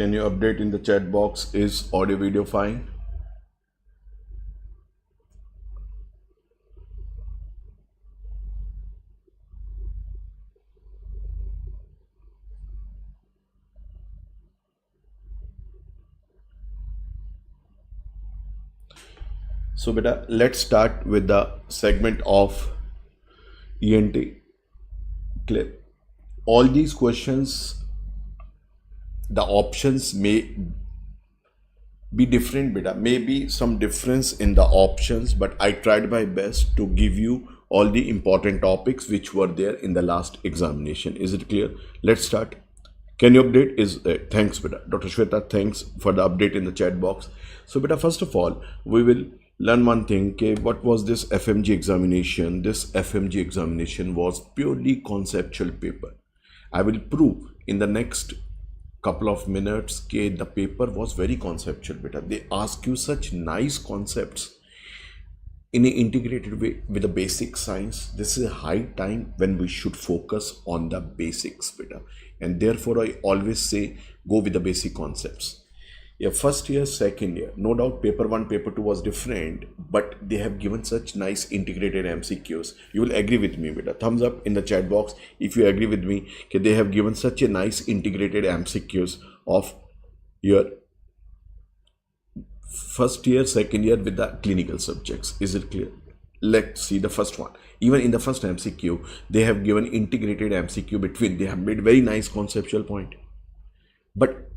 Can you update in the chat box? Is audio video fine? So beta, let's start with the segment of ENT. Clear. All these questions, the options may be different beta, maybe some difference in the options, but I tried my best to give you all the important topics which were there in the last examination. Is it clear? Let's start. Can you update? Thanks beta. Dr. Shweta, thanks for the update in the chat box. So beta, first of all, we will learn one thing. Okay, what was this FMG examination? This FMG examination was purely conceptual paper. I will prove in the next couple of minutes that the paper was very conceptual beta. They ask you such nice concepts in an integrated way with the basic science. This is a high time when we should focus on the basics beta, and therefore I always say go with the basic concepts. Yeah, first year, second year, no doubt paper 1, paper 2 was different, but they have given such nice integrated MCQs. You will agree with me beta. Thumbs up in the chat box if you agree with me that they have given such a nice integrated MCQs of your first year, second year with the clinical subjects. Is it clear? Let's see the first one. Even in the first MCQ, they have given integrated MCQ between. They have made very nice conceptual point. But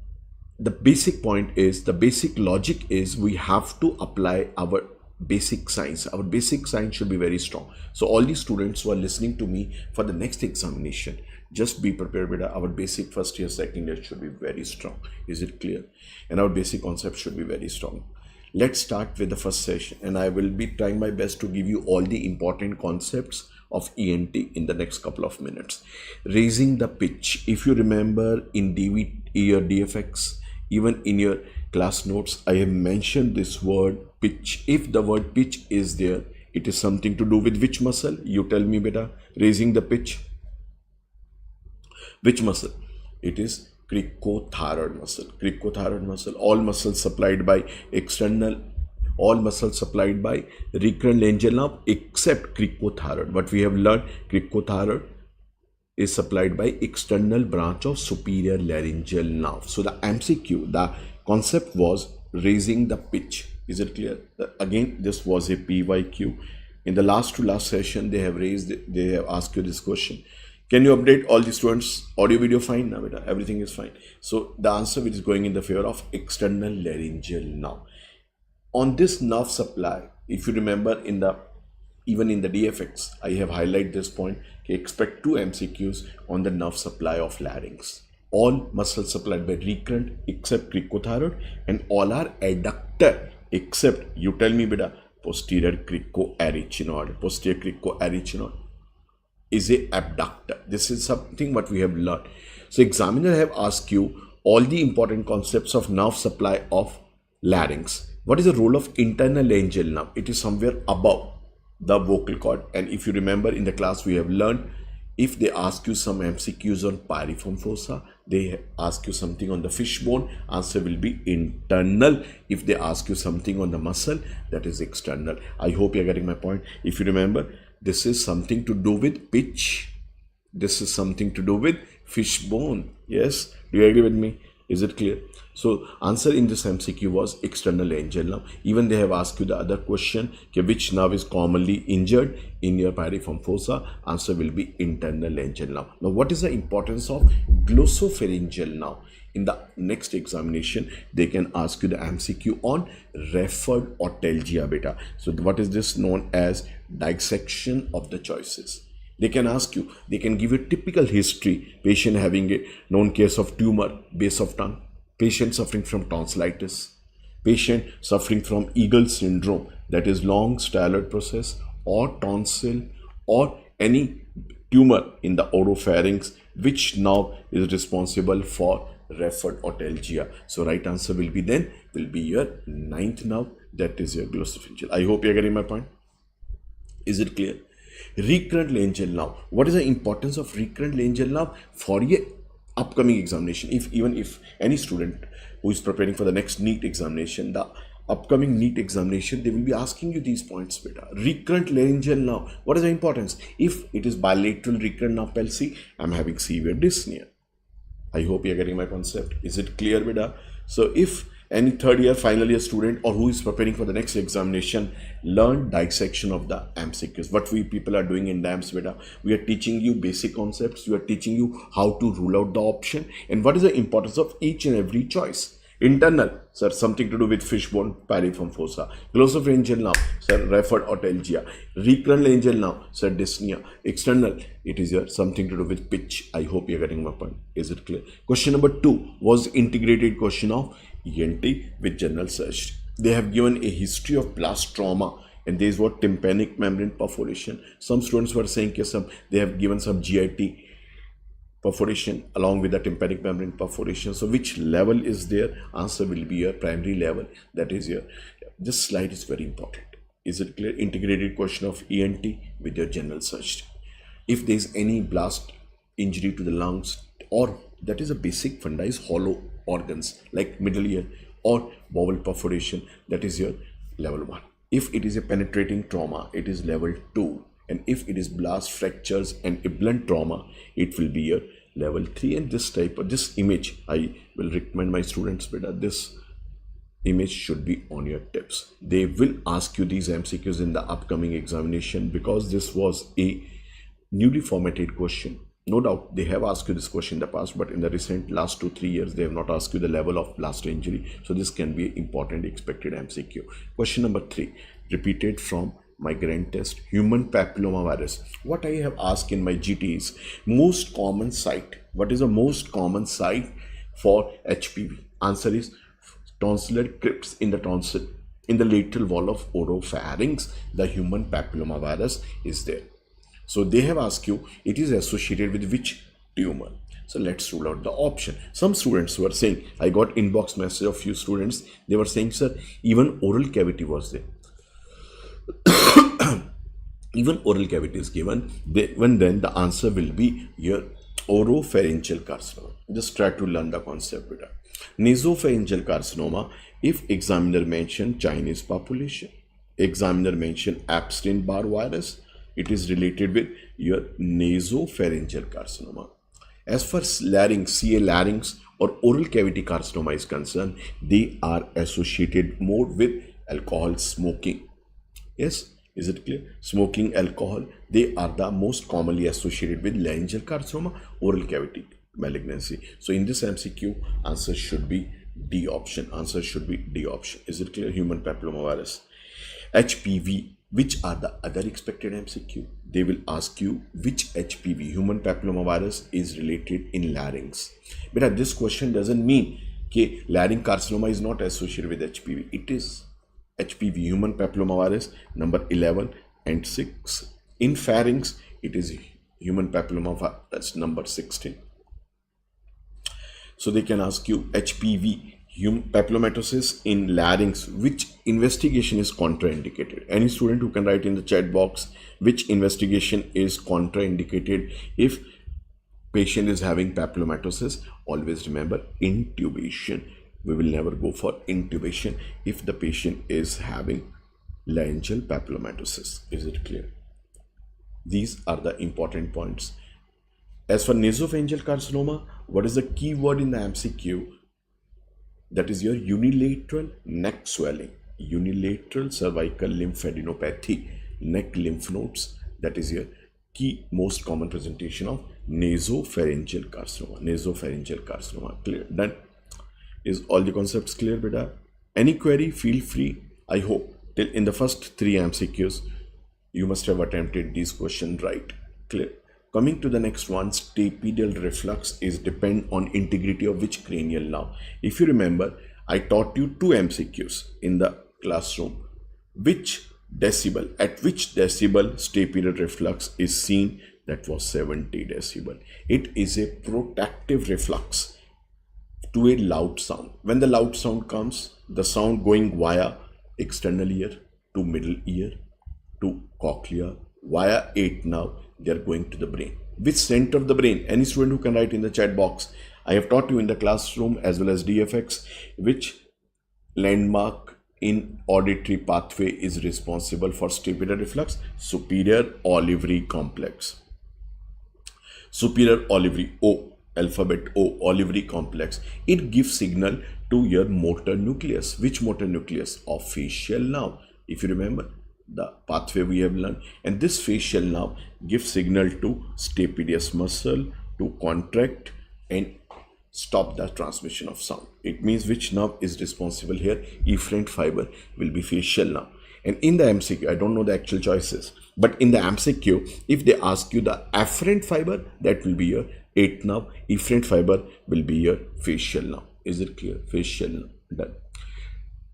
the basic point is, the basic logic is we have to apply our basic science. Our basic science should be very strong. So all the students who are listening to me for the next examination, just be prepared with our basic first year, second year should be very strong. Is it clear? And our basic concept should be very strong. Let's start with the first session, and I will be trying my best to give you all the important concepts of ENT in the next couple of minutes. Raising the pitch. If you remember in your DFX, even in your class notes, I have mentioned this word pitch. If the word pitch is there, it is something to do with which muscle? You tell me beta. Raising the pitch. Which muscle? It is cricothyroid muscle. Cricothyroid muscle. All muscles supplied by external, all muscles supplied by recurrent laryngeal nerve except cricothyroid. What we have learned, cricothyroid is supplied by external branch of superior laryngeal nerve. So the MCQ, the concept was raising the pitch. Is it clear? Again, this was a PYQ. In the last session, they have asked you this question. Can you update all the students? Audio video fine now beta, everything is fine. So the answer which is going in the favor of external laryngeal nerve. On this nerve supply, if you remember even in the DFX, I have highlighted this point. Expect 2 MCQs on the nerve supply of larynx. All muscles supplied by recurrent except cricothyroid, and all are adductor except, you tell me beta, posterior cricoarachnoid. Posterior cricoarachnoid is a abductor. This is something what we have learned. So examiner have asked you all the important concepts of nerve supply of larynx. What is the role of internal laryngeal nerve? It is somewhere above the vocal cord. And if you remember in the class we have learned, if they ask you some MCQs on piriform fossa, they ask you something on the fishbone, answer will be internal. If they ask you something on the muscle, that is external. I hope you are getting my point. If you remember, this is something to do with pitch. This is something to do with fishbone. Yes, do you agree with me? Is it clear? So answer in this MCQ was external laryngeal nerve. Even they have asked you the other question, which nerve is commonly injured in your piriform fossa? Answer will be internal laryngeal nerve. Now what is the importance of glossopharyngeal nerve? In the next examination, they can ask you the MCQ on referred otalgia beta. So what is this known as? Dissection of the choices. They can ask you, they can give you typical history, patient having a known case of tumor, base of tongue, patient suffering from tonsillitis, patient suffering from Eagle syndrome, that is long styloid process, or tonsil, or any tumor in the oropharynx, which now is responsible for referred otalgia. So right answer will be your 9th nerve, that is your glossopharyngeal. I hope you are getting my point. Is it clear? Recurrent laryngeal nerve. What is the importance of recurrent laryngeal nerve? For a upcoming examination. Even if any student who is preparing for the next NEET examination, the upcoming NEET examination, they will be asking you these points, beta. Recurrent laryngeal nerve, what is the importance? If it is bilateral recurrent nerve palsy, I'm having severe dyspnea. I hope you're getting my concept. Is it clear, beta? So if any third year, final year student or who is preparing for the next examination, learn dissection of the MCQs. What we people are doing in DAMS, beta, we are teaching you basic concepts. We are teaching you how to rule out the option and what is the importance of each and every choice. Internal, sir, something to do with fishbone piriform fossa. Glossopharyngeal nerve, sir, referred autalgia. Recurrent laryngeal nerve, sir, dyspnea. External, it is here something to do with pitch. I hope you're getting my point. Is it clear? Question number 2 was integrated question of ENT with general surgery. They have given a history of blast trauma and there is what tympanic membrane perforation. Some students were saying they have given some GIT perforation along with the tympanic membrane perforation. So which level is there? Answer will be your primary level. That is your, this slide is very important. Is it clear? Integrated question of ENT with your general surgery. If there is any blast injury to the lungs, or that is a basic funda is hollow organs like middle ear or bowel perforation, that is your level 1. If it is a penetrating trauma, it is level 2. And if it is blast fractures and a blunt trauma, it will be your level 3. And this type of this image, I will recommend my students, better this image should be on your tips. They will ask you these MCQs in the upcoming examination because this was a newly formatted question. No doubt they have asked you this question in the past, but in the recent last 2-3 years, they have not asked you the level of blast injury. So this can be important expected MCQ. Question number 3, repeated from my grand test, human papillomavirus. What I have asked in my GT is most common site. What is the most common site for HPV? Answer is tonsillar crypts in the tonsil, in the lateral wall of oropharynx. The human papillomavirus is there. So they have asked you, it is associated with which tumor? So let's rule out the option. Some students were saying, I got inbox message of few students, they were saying, sir, even oral cavity was there. Even oral cavity is given, then the answer will be your oropharyngeal carcinoma. Just try to learn the concept better. Nasopharyngeal carcinoma, if examiner mentioned Chinese population, examiner mentioned Epstein-Barr virus, it is related with your nasopharyngeal carcinoma. As far as larynx, CA larynx or oral cavity carcinoma is concerned, they are associated more with alcohol smoking. Yes, is it clear? Smoking, alcohol, they are the most commonly associated with laryngeal carcinoma, oral cavity malignancy. So in this MCQ, answer should be D option. Answer should be D option. Is it clear? Human papillomavirus. HPV. Which are the other expected MCQ? They will ask you which HPV, human papillomavirus, is related in larynx. But this question doesn't mean that larynx carcinoma is not associated with HPV. It is HPV, human papillomavirus, number 11 and 6. In pharynx, it is human papillomavirus, number 16. So they can ask you HPV, papillomatosis in larynx, which investigation is contraindicated? Any student who can write in the chat box which investigation is contraindicated if patient is having papillomatosis. Always remember intubation. We will never go for intubation if the patient is having laryngeal papillomatosis. Is it clear? These are the important points. As for nasopharyngeal carcinoma, what is the key word in the MCQ? That is your unilateral neck swelling, unilateral cervical lymphadenopathy, neck lymph nodes. That is your key most common presentation of nasopharyngeal carcinoma. Nasopharyngeal carcinoma. Clear? Done. Is all the concepts clear, beta? Any query, feel free. I hope till in the first 3 MCQs, you must have attempted these questions right. Clear? Coming to the next one, stapedial reflux is depend on integrity of which cranial nerve. If you remember, I taught you 2 MCQs in the classroom. Which decibel, at which decibel stapedial reflux is seen? That was 70 decibel. It is a protective reflux to a loud sound. When the loud sound comes, the sound going via external ear to middle ear to cochlea, via 8 nerve, they are going to the brain. Which center of the brain? Any student who can write in the chat box. I have taught you in the classroom as well as DFX which landmark in auditory pathway is responsible for stapler reflux. Superior olivary complex. Superior olivary, O, alphabet O, olivary complex. It gives signal to your motor nucleus. Which motor nucleus? Of facial nerve. If you remember the pathway we have learned, and this facial nerve gives signal to stapedius muscle to contract and stop the transmission of sound. It means which nerve is responsible here? Efferent fiber will be facial nerve. And in the MCQ, I don't know the actual choices, but in the MCQ, if they ask you the afferent fiber, that will be your 8th nerve. Efferent fiber will be your facial nerve. Is it clear? Facial nerve. Done.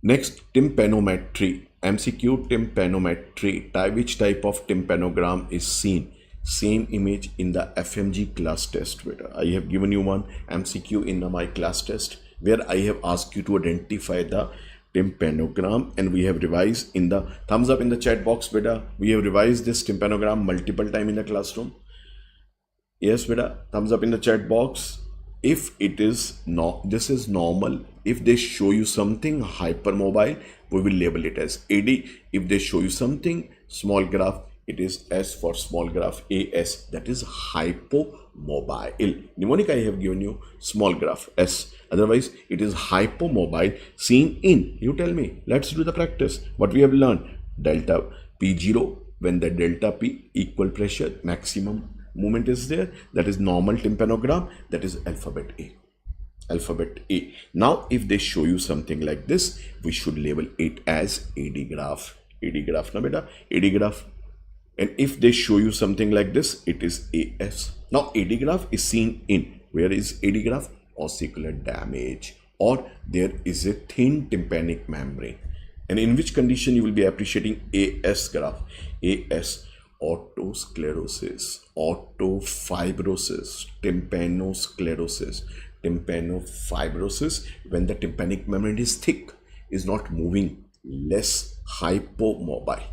Next, tympanometry. MCQ tympanometry. Which type of tympanogram is seen? Same image in the FMG class test. I have given you one MCQ in my class test where I have asked you to identify the tympanogram, and we have revised in the thumbs up in the chat box. Beta, we have revised this tympanogram multiple times in the classroom. Yes, beta, thumbs up in the chat box. If it is not, this is normal. If they show you something hypermobile, we will label it as AD. If they show you something small graph, it is S for small graph, AS, that is hypomobile. Mnemonic, I have given you small graph S. Otherwise, it is hypomobile seen in. You tell me. Let's do the practice. What we have learned, delta P0, when the delta P equal pressure, maximum movement is there. That is normal tympanogram. That is alphabet A. Alphabet A. Now, if they show you something like this, we should label it as AD graph. AD graph, na beta? AD graph. And if they show you something like this, it is AS. Now, AD graph is seen in. Where is AD graph? Ossicular damage, or there is a thin tympanic membrane. And in which condition you will be appreciating AS graph? AS, autosclerosis, autofibrosis, tympanosclerosis, tympanofibrosis, when the tympanic membrane is thick, is not moving, less hypomobile.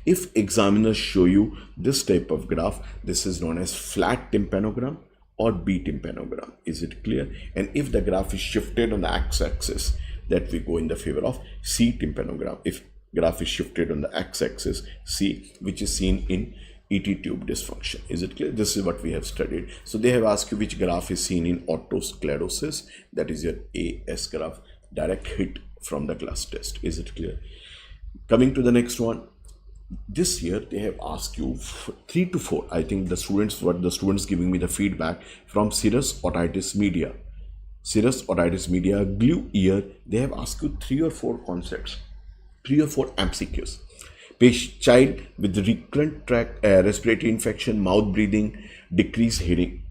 If examiners show you this type of graph, this is known as flat tympanogram or B tympanogram. Is it clear? And if the graph is shifted on the x-axis, that we go in the favor of C tympanogram. If graph is shifted on the x-axis, C, which is seen in ET tube dysfunction. Is it clear? This is what we have studied. So they have asked you which graph is seen in autosclerosis. That is your AS graph. Direct hit from the class test. Is it clear? Coming to the next one. This year they have asked you 3 to 4. I think the students giving me the feedback from serous otitis media. Serous otitis media, glue ear. They have asked you 3 or 4 concepts, 3 or 4 MCQs. Child with recurrent respiratory infection, mouth breathing, decreased hearing,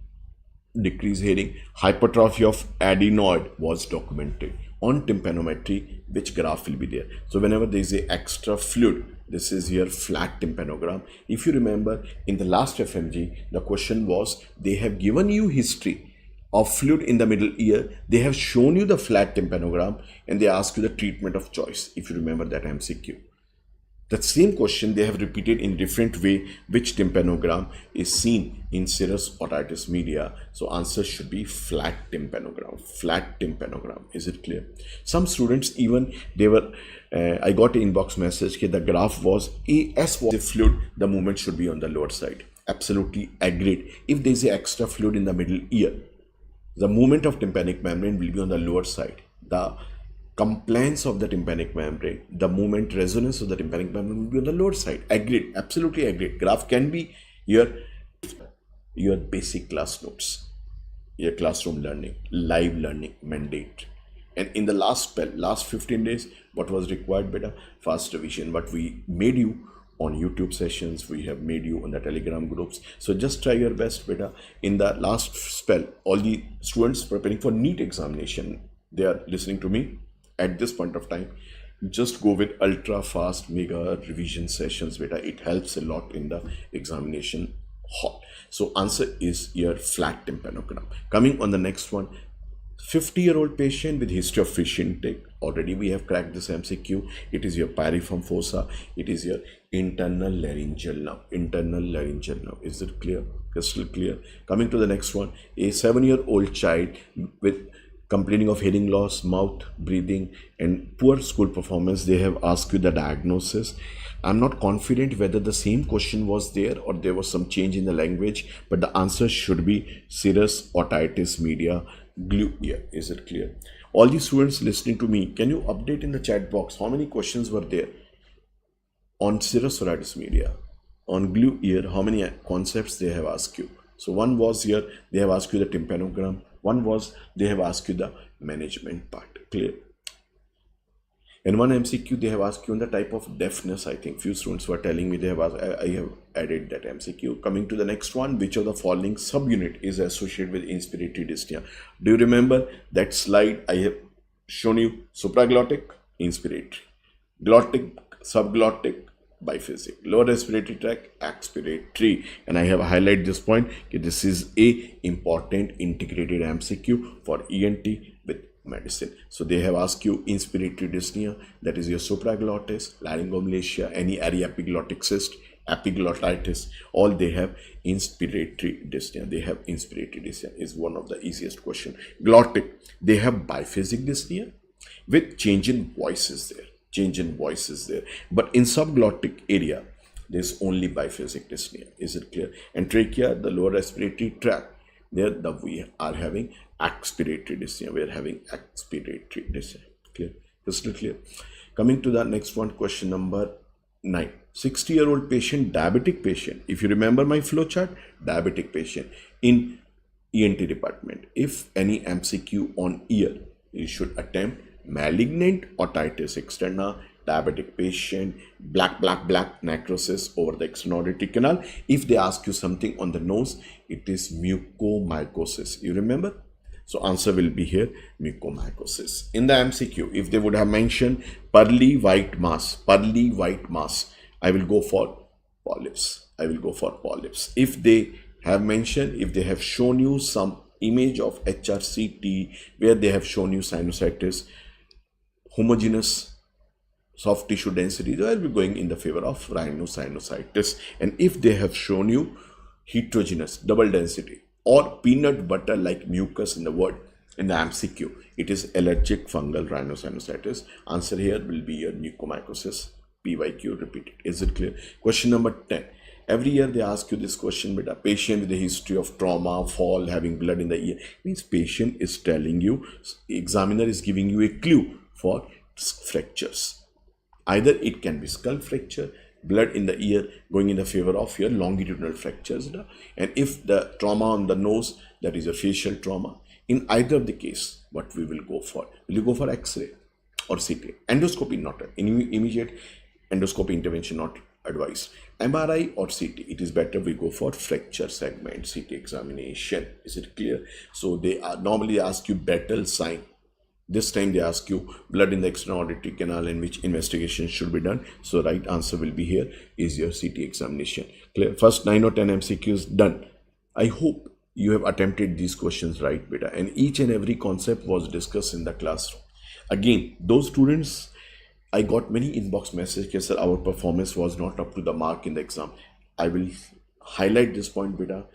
hypertrophy of adenoid was documented. On tympanometry, which graph will be there? So whenever there is a extra fluid, this is your flat tympanogram. If you remember in the last FMG, the question was, they have given you history of fluid in the middle ear. They have shown you the flat tympanogram and they ask you the treatment of choice. If you remember that MCQ. That same question they have repeated in different way, which tympanogram is seen in serous otitis media. So answer should be flat tympanogram. Flat tympanogram. Is it clear? Some students even, they were, I got an inbox message that the graph was AS was a fluid, the movement should be on the lower side. Absolutely agreed. If there is a extra fluid in the middle ear, the movement of tympanic membrane will be on the lower side. The compliance of the tympanic membrane, the movement resonance of the tympanic membrane will be on the lower side. Agreed. Absolutely agreed. Graph can be your basic class notes, your classroom learning, live learning mandate. And in the last 15 days, what was required? Beta, fast revision. What we made you on YouTube sessions, we have made you on the Telegram groups. So just try your best, beta. In the last spell, all the students preparing for NEET examination, they are listening to me at this point of time. Just go with ultra fast mega revision sessions, beta. It helps a lot in the examination hall. So answer is your flat tympanogram. Coming on the next one, 50-year-old patient with history of fish intake. Already we have cracked this MCQ. It is your piriform fossa. It is your internal laryngeal nerve. Internal laryngeal nerve. Is it clear? Crystal clear. Coming to the next one. A 7-year-old child with complaining of hearing loss, mouth breathing, and poor school performance. They have asked you the diagnosis. I'm not confident whether the same question was there or there was some change in the language, but the answer should be serous otitis media glue ear. Is it clear? All the students listening to me, can you update in the chat box how many questions were there on serous otitis media, on glue ear? How many concepts they have asked you? So one was here, they have asked you the tympanogram. One was they have asked you the management part. Clear? And one MCQ they have asked you on the type of deafness. I think few students were telling me they have asked, I have added that MCQ. Coming to the next one, which of the following subunit is associated with inspiratory dyspnea? Do you remember that slide I have shown you? Supraglottic, inspiratory, glottic, subglottic, biphasic, lower respiratory tract, expiratory. And I have highlighted this point. Okay, this is a important integrated MCQ for ENT with medicine. So they have asked you inspiratory dyspnea, that is your supraglottis, laryngomalacia, any aryepiglottic cyst, epiglottitis, all they have inspiratory dyspnea. They have inspiratory dyspnea is one of the easiest question. Glottic, they have biphasic dyspnea with change in voices there. Change in voices there. But in subglottic area, there's only biphasic dyspnea. Is it clear? And trachea, the lower respiratory tract, there we are having expiratory dyspnea. We are having expiratory dyspnea. Clear? Crystal clear. Coming to the next one, question number 9. 60-year-old patient, diabetic patient. If you remember my flow chart, diabetic patient in ENT department. If any MCQ on ear, you should attempt malignant otitis externa, diabetic patient, black necrosis over the external auditory canal. If they ask you something on the nose, it is mucormycosis. You remember? So answer will be here, mucormycosis. In the MCQ, if they would have mentioned pearly white mass, I will go for polyps. If they have mentioned, if they have shown you some image of HRCT where they have shown you sinusitis, homogeneous soft tissue density, they will be going in the favor of rhinosinusitis. And if they have shown you heterogeneous double density or peanut butter like mucus in the word in the MCQ, it is allergic fungal rhinosinusitis. Answer here will be your mucormycosis. PYQ repeated. Is it clear? Question number 10. Every year they ask you this question, but a patient with a history of trauma, fall, having blood in the ear. Means patient is telling you, examiner is giving you a clue for fractures. Either it can be skull fracture, blood in the ear going in the favor of your longitudinal fractures. And if the trauma on the nose, that is a facial trauma. In either of the case, what we will go for? Will you go for X-ray or CT? Endoscopy not immediate endoscopy intervention not advised. MRI or CT, it is better we go for fracture segment CT examination. Is it clear? So they are normally ask you Bettel sign. This time they ask you blood in the external auditory canal and which investigation should be done. So right answer will be here is your CT examination. Clear? First 9 or 10 MCQs done. I hope you have attempted these questions right, beta, and each and every concept was discussed in the classroom. Again, those students, I got many inbox messages, sir, our performance was not up to the mark in the exam. I will highlight this point, beta.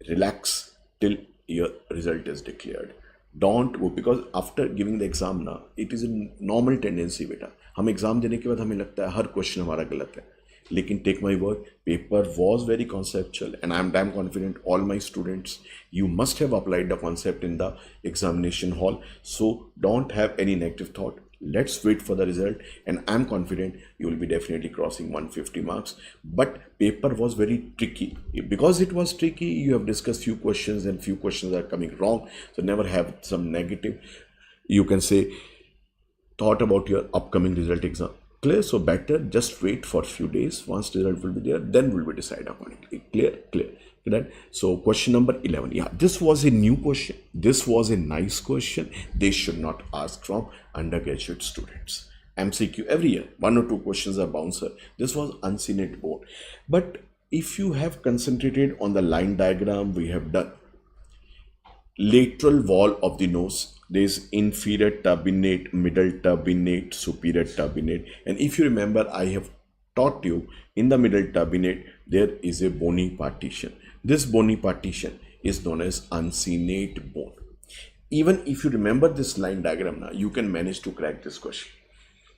Relax till your result is declared. Don't go, because after giving the exam ना, it is a normal tendency बेटा, हम exam देने के बाद हमें लगता है हर question हमारा गलत है, लेकिन take my word, paper was very conceptual and I am damn confident all my students, you must have applied the concept in the examination hall. So don't have any negative thought. Let's wait for the result, and I'm confident you will be definitely crossing 150 marks. But paper was very tricky. Because it was tricky, you have discussed few questions and few questions are coming wrong. So never have some negative, you can say, thought about your upcoming result exam. Clear? So better just wait for a few days. Once the result will be there, then will be decide accordingly. Clear? So question number 11. Yeah, this was a new question. This was a nice question. They should not ask from undergraduate students. MCQ every year, 1 or 2 questions are bouncer. This was unseen at board. But if you have concentrated on the line diagram we have done, lateral wall of the nose. There is inferior turbinate, middle turbinate, superior turbinate. And if you remember, I have taught you in the middle turbinate, there is a bony partition. This bony partition is known as uncinate bone. Even if you remember this line diagram now, you can manage to crack this question.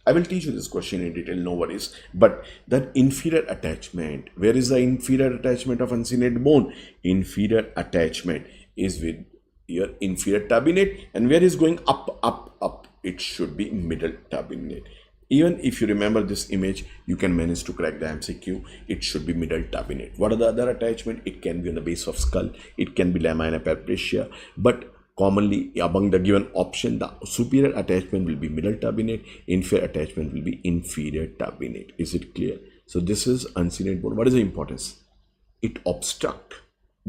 I will teach you this question in detail, no worries. But that inferior attachment, where is the inferior attachment of uncinate bone? Inferior attachment is with your inferior turbinate, and where is going up, up, up? It should be middle turbinate. Even if you remember this image, you can manage to crack the MCQ. It should be middle turbinate. What are the other attachment? It can be on the base of skull. It can be lamina praepatia, but commonly among the given option, the superior attachment will be middle turbinate, inferior attachment will be inferior turbinate. Is it clear? So this is uncinate bone. What is the importance? It obstructs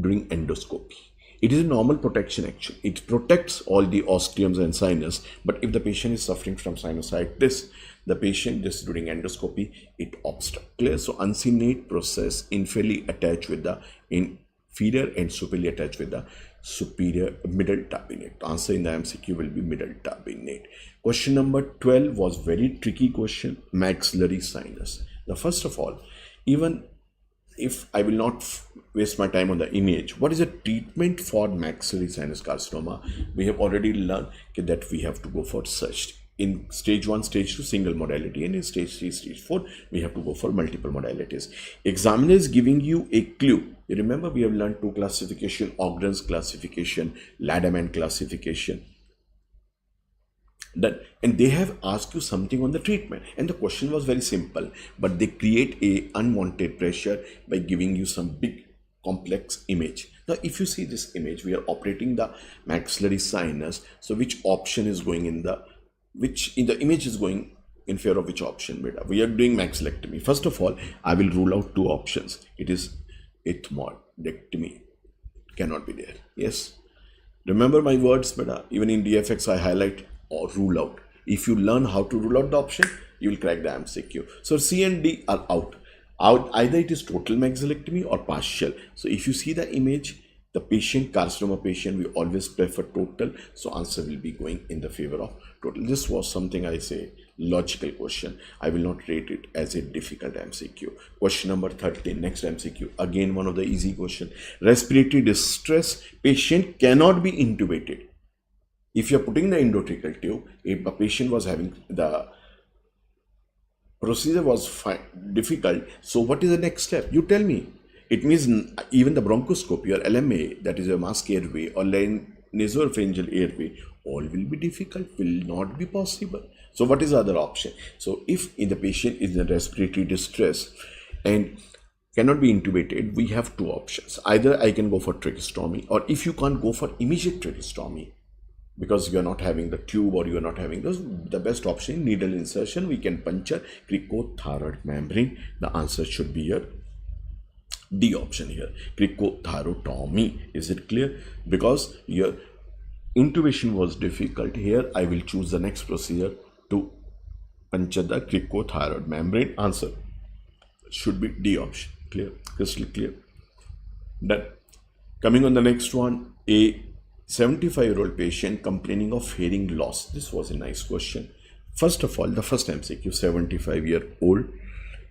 during endoscopy. It is a normal protection actually. It protects all the ostiums and sinus, but if the patient is suffering from sinusitis, the patient just during endoscopy, it obstructs. Clear? So uncinate process inferiorly attached with the inferior and superiorly attached with the superior middle turbinate. The answer in the MCQ will be middle turbinate. Question number 12 was very tricky question, maxillary sinus. Now first of all, even if I will not waste my time on the image, what is the treatment for maxillary sinus carcinoma? We have already learned that we have to go for search. In stage 1, stage 2, single modality, and in stage 3, stage 4, we have to go for multiple modalities. Examiner is giving you a clue. You remember we have learned 2 classification, Ogden's classification, Ladderman classification. And they have asked you something on the treatment, and the question was very simple, but they create a unwanted pressure by giving you some big complex image. Now if you see this image, we are operating the maxillary sinus. So which option is going in the image is going in favor of which option? Beta, we are doing maxillectomy. First of all, I will rule out 2 options. It is ethmoidectomy, cannot be there. Yes, remember my words, beta. Even in DFX I highlight or rule out. If you learn how to rule out the option, you will crack the MCQ. So C and D are out. Either it is total maxillectomy or partial. So if you see the image, the patient, carcinoma patient, we always prefer total. So answer will be going in the favor of total. This was something I say logical question. I will not rate it as a difficult MCQ. Question number 13, next MCQ. Again, one of the easy question. Respiratory distress, patient cannot be intubated. If you are putting the endotracheal tube, if a patient was having the procedure was difficult, so what is the next step? You tell me. It means even the bronchoscopy or LMA, that is a mask airway, or nasopharyngeal airway, all will be difficult, will not be possible. So what is the other option? So if the patient is in respiratory distress and cannot be intubated, we have 2 options. Either I can go for tracheostomy, or if you can't go for immediate tracheostomy, because you are not having the tube or you are not having those, the best option, needle insertion, we can puncture cricothyroid membrane. The answer should be your D option here, cricothyrotomy. Is it clear? Because your intubation was difficult, here I will choose the next procedure to puncture the cricothyroid membrane. Answer should be D option. Clear? Crystal clear? Done. Coming on the next one, a 75-year-old patient complaining of hearing loss. This was a nice question. First of all, the first MCQ, 75-year-old.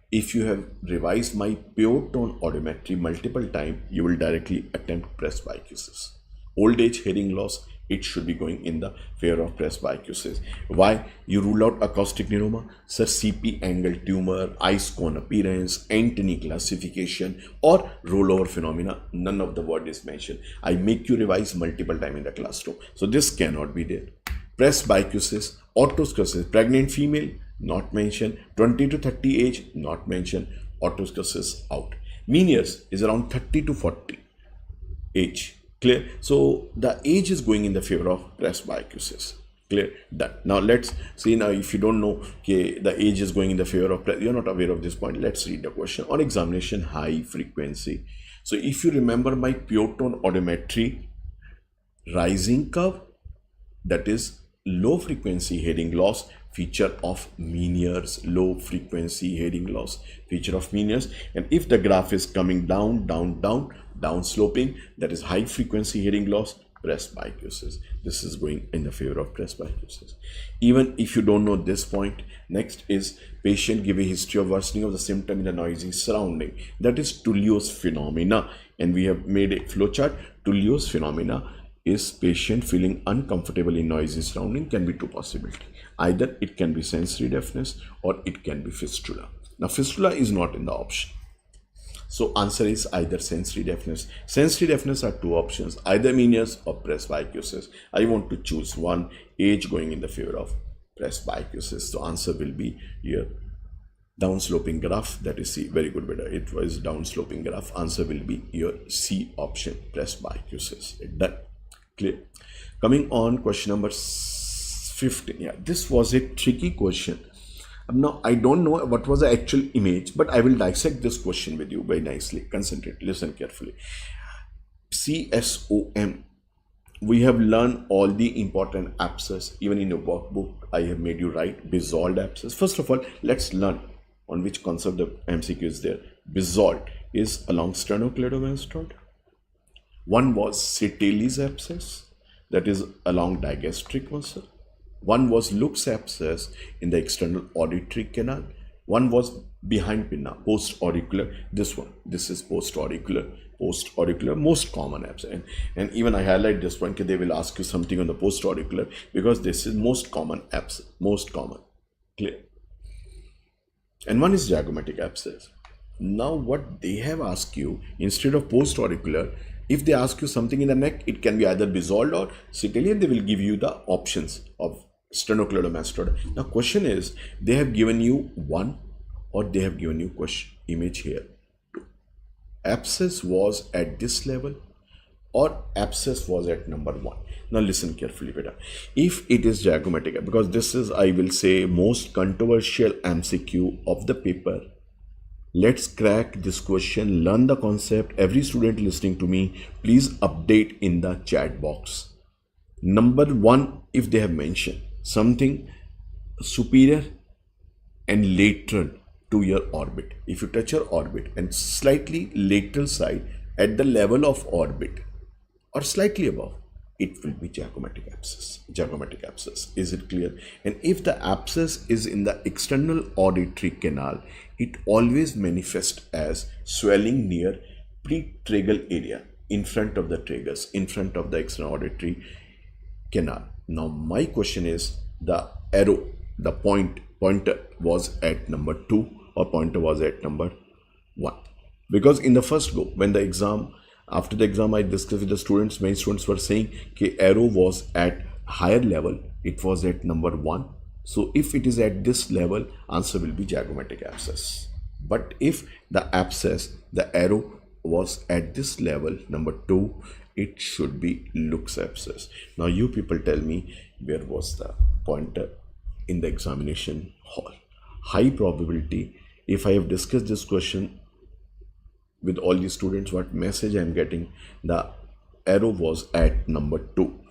If you have revised my pure tone audiometry multiple times, you will directly attempt presbycusis. Old age hearing loss, it should be going in the favor of presbycusis. Why? You rule out acoustic neuroma, sir, CP angle tumor, ice cone appearance, Antony classification, or rollover phenomena. None of the word is mentioned. I make you revise multiple times in the classroom. So this cannot be there. Presbycusis, otosclerosis, pregnant female, not mentioned. 20 to 30 age, not mentioned. Otosclerosis out. Mean years is around 30 to 40 age. Clear? So the age is going in the favor of presbycusis. Clear? Done. Now let's see. Now if you don't know, okay, the age is going in the favor of, you're not aware of this point. Let's read the question. On examination, high frequency. So if you remember my pure tone audiometry rising curve, that is low frequency hearing loss, feature of mean years, low frequency hearing loss, feature of mean years. And if the graph is coming down, down, down, down sloping, that is high frequency hearing loss, presbycusis. This is going in the favor of presbycusis. Even if you don't know this point, next is patient give a history of worsening of the symptom in a noisy surrounding. That is Tullio's phenomena, and we have made a flowchart. Tullio's phenomena is patient feeling uncomfortable in noisy surrounding. Can be two possibilities. Either it can be sensory deafness or it can be fistula. Now fistula is not in the option. So answer is either sensory deafness. Sensory deafness are two options, either Meniere's or presbycusis. I want to choose one, age going in the favor of presbycusis. So answer will be here downsloping graph, that is C. Very good, beta. It was downsloping graph. Answer will be your C option, presbycusis. Done. Clear. Coming on question number 15. Yeah, this was a tricky question. Now, I don't know what was the actual image, but I will dissect this question with you very nicely. Concentrate, listen carefully. CSOM. We have learned all the important abscess. Even in your workbook, I have made you write Bizold abscess. First of all, let's learn on which concept the MCQ is there. Bizold is along sternocleidomastoid. One was Setelli's abscess, that is along digastric muscle. One was Luke's abscess in the external auditory canal. One was behind pinna, post-auricular. This one, this is post-auricular, most common abscess. And even I highlight this one because they will ask you something on the post-auricular because this is most common abscess, most common. Clear? And one is zygomatic abscess. Now what they have asked you, instead of post-auricular, if they ask you something in the neck, it can be either Bizold or Setelli, and they will give you the options of sternocleidomastoid. Now question is, they have given you one or they have given you question image here. Abscess was at this level or abscess was at number 1. Now listen carefully, beta. If it is zygomatic, because this is, I will say, most controversial MCQ of the paper. Let's crack this question, learn the concept. Every student listening to me, please update in the chat box. Number 1, if they have mentioned something superior and lateral to your orbit. If you touch your orbit and slightly lateral side at the level of orbit or slightly above, it will be zygomatic abscess. Zygomatic abscess. Is it clear? And if the abscess is in the external auditory canal, it always manifests as swelling near pretragal area, in front of the tragus, in front of the external auditory canal. Now my question is, the arrow, the pointer was at number 2 or pointer was at number 1? Because in the first go, when the exam, after the exam I discussed with the students, many students were saying that arrow was at higher level, it was at number 1. So if it is at this level, answer will be zygomatic abscess. But if the abscess, the arrow was at this level, number 2, it should be Luke's abscess. Now you people tell me, where was the pointer in the examination hall? High probability, if I have discussed this question with all the students, what message I am getting, the arrow was at number 2.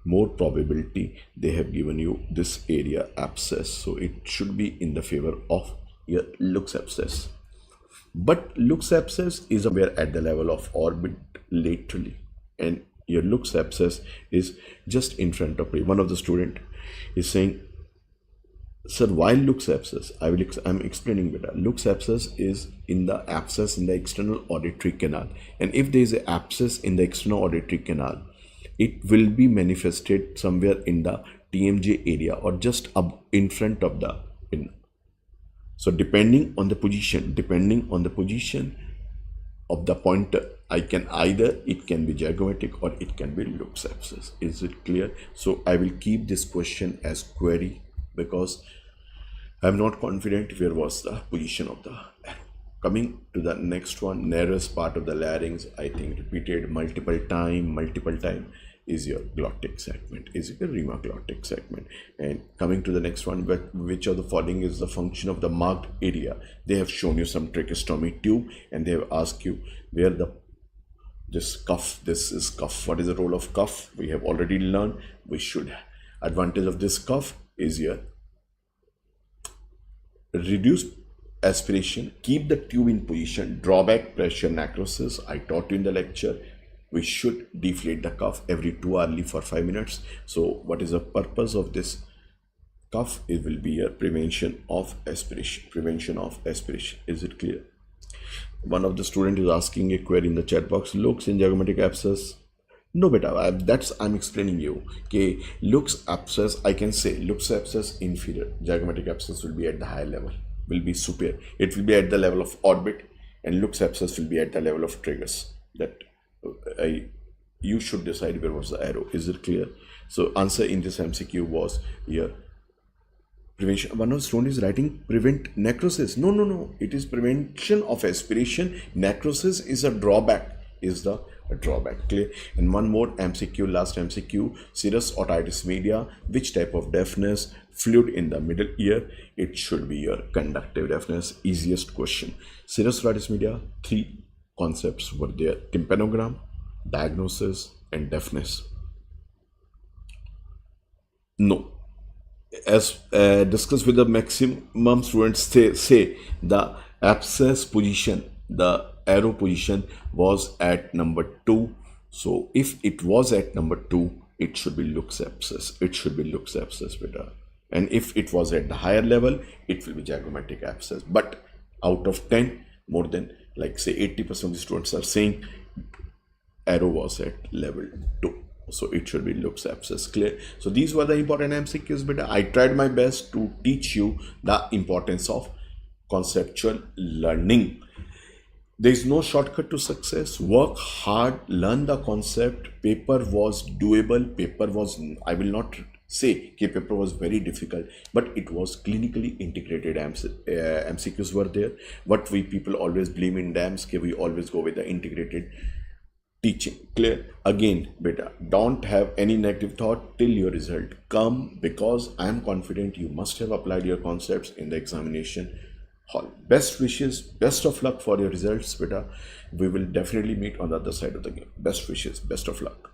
More probability they have given you this area abscess, so it should be in the favor of your Luke's abscess. But Luke's abscess is somewhere at the level of orbit laterally, and your Luke's abscess is just in front of me. One of the student is saying, sir, why Luke's abscess? I'm explaining better. Luke's abscess is in the abscess in the external auditory canal, and if there is an abscess in the external auditory canal, it will be manifested somewhere in the TMJ area or just up in front of the pin. So depending on the position of the pointer, I can either, it can be zygomatic or it can be Luke's abscess. Is it clear? So I will keep this question as query because I am not confident where was the position of the arrow. Coming to the next one, narrowest part of the larynx, I think repeated multiple time is your glottic segment, is your remaglottic segment. And coming to the next one, which of the following is the function of the marked area? They have shown you some tracheostomy tube and they have asked you where this cuff, this is cuff. What is the role of cuff? We have already learned. We should, advantage of this cuff is your reduce aspiration, keep the tube in position, drawback pressure necrosis. I taught you in the lecture. we should deflate the cuff every 2 hourly for 5 minutes. So what is the purpose of this cuff? It will be a prevention of aspiration. Is it clear? One of the student is asking a query in the chat box. Looks in zygomatic abscess. No beta, I'm explaining you. Okay, looks abscess, I can say looks abscess inferior, zygomatic abscess will be at the higher level, will be superior. It will be at the level of orbit, and looks abscess will be at the level of tragus. That you should decide where was the arrow. Is it clear? So answer in this MCQ was here. Prevention. One of the student is writing prevent necrosis. No. It is prevention of aspiration. Necrosis is a drawback. Clear? And one more MCQ, last MCQ. Serous otitis media. Which type of deafness? Fluid in the middle ear. It should be your conductive deafness. Easiest question. Serous otitis media. 3 concepts were there: tympanogram, diagnosis, and deafness. No. As discussed with the maximum students, say the abscess position, the arrow position was at number 2. So if it was at number 2, it should be looks abscess. Beta. And if it was at the higher level, it will be zygomatic abscess. But out of 10, more than like say 80% of the students are saying arrow was at level 2. So it should be looks abscess. Clear? So these were the important MCQs, but I tried my best to teach you the importance of conceptual learning. There is no shortcut to success. Work hard, learn the concept. Paper was doable. I will not say paper was very difficult, but it was clinically integrated. MCQs were there. What we people always blame in DAMS, we always go with the integrated teaching. Clear? Again, beta, don't have any negative thought till your result come, because I am confident you must have applied your concepts in the examination hall. Best wishes, best of luck for your results, beta. We will definitely meet on the other side of the game. Best wishes, best of luck.